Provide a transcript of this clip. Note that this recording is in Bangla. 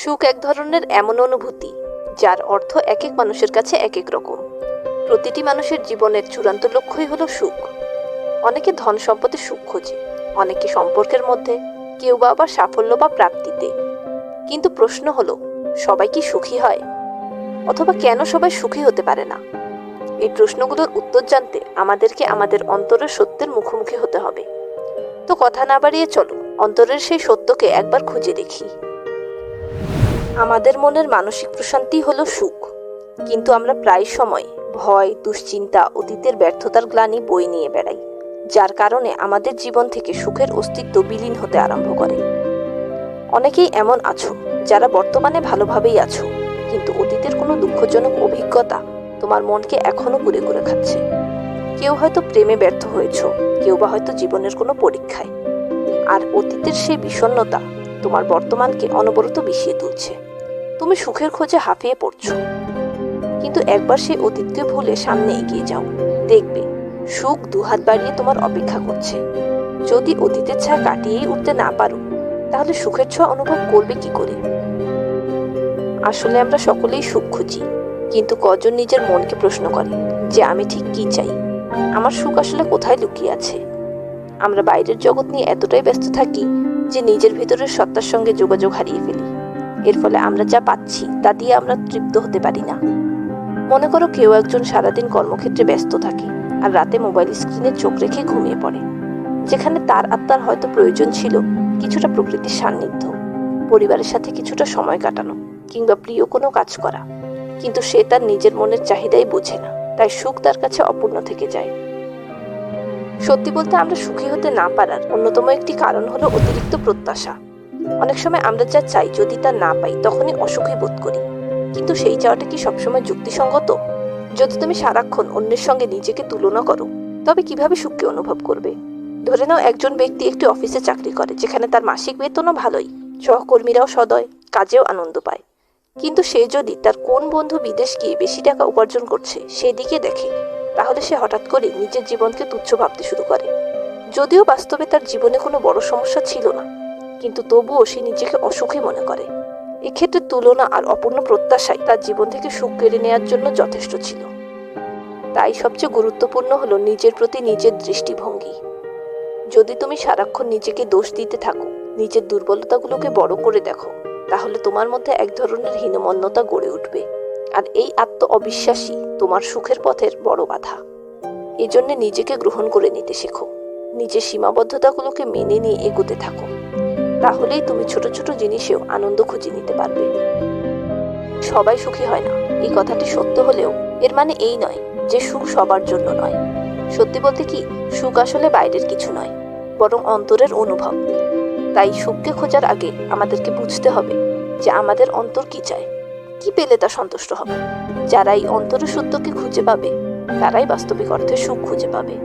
সুখ এক ধরনের এমন অনুভূতি যার অর্থ এক এক মানুষের কাছে এক এক রকম। প্রতিটি মানুষের জীবনের চূড়ান্ত লক্ষ্যই হলো সুখ। অনেকে ধন সম্পদে সুখ খোঁজে, অনেকে সম্পর্কের মধ্যে, কেউ বা আবার সাফল্য বা প্রাপ্তিতে। কিন্তু প্রশ্ন হলো, সবাই কি সুখী হয়? অথবা কেন সবাই সুখী হতে পারে না? এই প্রশ্নগুলোর উত্তর জানতে আমাদেরকে আমাদের অন্তরের সত্যের মুখোমুখি হতে হবে। তো কথা না বাড়িয়ে চলো অন্তরের সেই সত্যকে একবার খুঁজে দেখি। আমাদের মনের মানসিক প্রশান্তি হলো সুখ, কিন্তু আমরা প্রায় সময় ভয়, দুশ্চিন্তা, অতীতের ব্যর্থতার গ্লানি বয়ে নিয়ে বেড়াই, যার কারণে আমাদের জীবন থেকে সুখের অস্তিত্ব বিলীন হতে আরম্ভ করে। অনেকেই এমন আছো যারা বর্তমানে ভালোভাবেই আছো, কিন্তু অতীতের কোনো দুঃখজনক অভিজ্ঞতা তোমার মনকে এখনো কুরে কুরে খাচ্ছে। কেউ হয়তো প্রেমে ব্যর্থ হয়েছো, কেউ বা হয়তো জীবনের কোনো পরীক্ষায়। আর অতীতের সেই বিষণ্ণতা তোমার বর্তমানকে অনবরত বিষিয়ে তুলছে। তুমি সুখের খোঁজে হাঁপিয়ে পড়ছো, কিন্তু একবার সেই অতীতকে ভুলে সামনে এগিয়ে যাও, দেখবে সুখ দুহাত বাড়িয়ে তোমার অপেক্ষা করছে। যদি অতীতের ছায়া কাটিয়েই উঠতে না পারো, তাহলে সুখের ছোঁয়া অনুভব করবে কি করে? আসলে আমরা সকলেই সুখ খুঁজি, কিন্তু কজন নিজের মনকে প্রশ্ন করে যে আমি ঠিক কি চাই, আমার সুখ আসলে কোথায় লুকিয়ে আছে? আমরা বাইরের জগৎ নিয়ে এতটাই ব্যস্ত থাকি যে নিজের ভিতরের সত্তার সঙ্গে যোগাযোগ হারিয়ে ফেলি। এর ফলে আমরা যা পাচ্ছি তা দিয়ে আমরা তৃপ্ত হতে পারি না। মনে করো কেউ একজন সারাদিন কর্মক্ষেত্রে ব্যস্ত থাকে আর রাতে মোবাইল স্ক্রিনে চোখ রেখে ঘুমিয়ে পড়ে, যেখানে তার আত্মার হয়তো প্রয়োজন ছিল কিছুটা প্রকৃতির সান্নিধ্য, পরিবারের সাথে কিছুটা সময় কাটানো, কিংবা প্রিয় কোনো কাজ করা। কিন্তু সে তার নিজের মনের চাহিদাই বোঝে না, তাই সুখ তার কাছে অপূর্ণ থেকে যায়। সত্যি বলতে, আমরা সুখী হতে না পারার অন্যতম একটি কারণ হলো অতিরিক্ত প্রত্যাশা। অনেক সময় আমরা যা চাই যদি তা না পাই, তখনই অসুখী বোধ করি। কিন্তু সেই চাওয়াটা কি সবসময় যুক্তিসঙ্গত? যদি তুমি সারাক্ষণ অন্যের সঙ্গে নিজেকে তুলনা করো, তবে কিভাবে সুখকে অনুভব করবে? ধরে নাও একজন ব্যক্তি একটি অফিসে চাকরি করে, যেখানে তার মাসিক বেতনও ভালোই, সহকর্মীরাও সদয়, কাজেও আনন্দ পায়। কিন্তু সে যদি তার কোন বন্ধু বিদেশ গিয়ে বেশি টাকা উপার্জন করছে সেদিকে দেখে, তাহলে সে হঠাৎ করে নিজের জীবনকে তুচ্ছ ভাবতে শুরু করে। যদিও বাস্তবে তার জীবনে কোনো বড় সমস্যা ছিল না, কিন্তু তবুও সে নিজেকে অসুখী মনে করে। এক্ষেত্রে তুলনা আর অপূর্ণ প্রত্যাশাই তার জীবন থেকে সুখ কেড়ে নেওয়ার জন্য যথেষ্ট ছিল। তাই সবচেয়ে গুরুত্বপূর্ণ হলো নিজের প্রতি নিজের দৃষ্টিভঙ্গি। যদি তুমি সারাক্ষণ নিজেকে দোষ দিতে থাকো, নিজের দুর্বলতাগুলোকে বড় করে দেখো, তাহলে তোমার মধ্যে এক ধরনের হীনমন্যতা গড়ে উঠবে। আর এই আত্ম অবিশ্বাসী তোমার সুখের পথের বড় বাধা। এজন্য নিজেকে গ্রহণ করে নিতে শেখো, নিজের সীমাবদ্ধতাগুলোকে মেনে নিয়ে এগোতে থাকো। তাহলেই তুমি ছোট ছোট জিনিসেও আনন্দ খুঁজে নিতে পারবে। সবাই সুখী হয় না, এই কথাটি সত্য হলেও এর মানে এই নয় যে সুখ সবার জন্য নয়। সত্যি বলতে কি, সুখ আসলে বাইরের কিছু নয়, বরং অন্তরের অনুভব। তাই সুখকে খোঁজার আগে আমাদেরকে বুঝতে হবে যে আমাদের অন্তর কি চায়, কি পেলে তা সন্তুষ্ট হবে। যারা এই অন্তরের সত্যকে খুঁজে পাবে, তারাই বাস্তবিক অর্থে সুখ খুঁজে পাবে।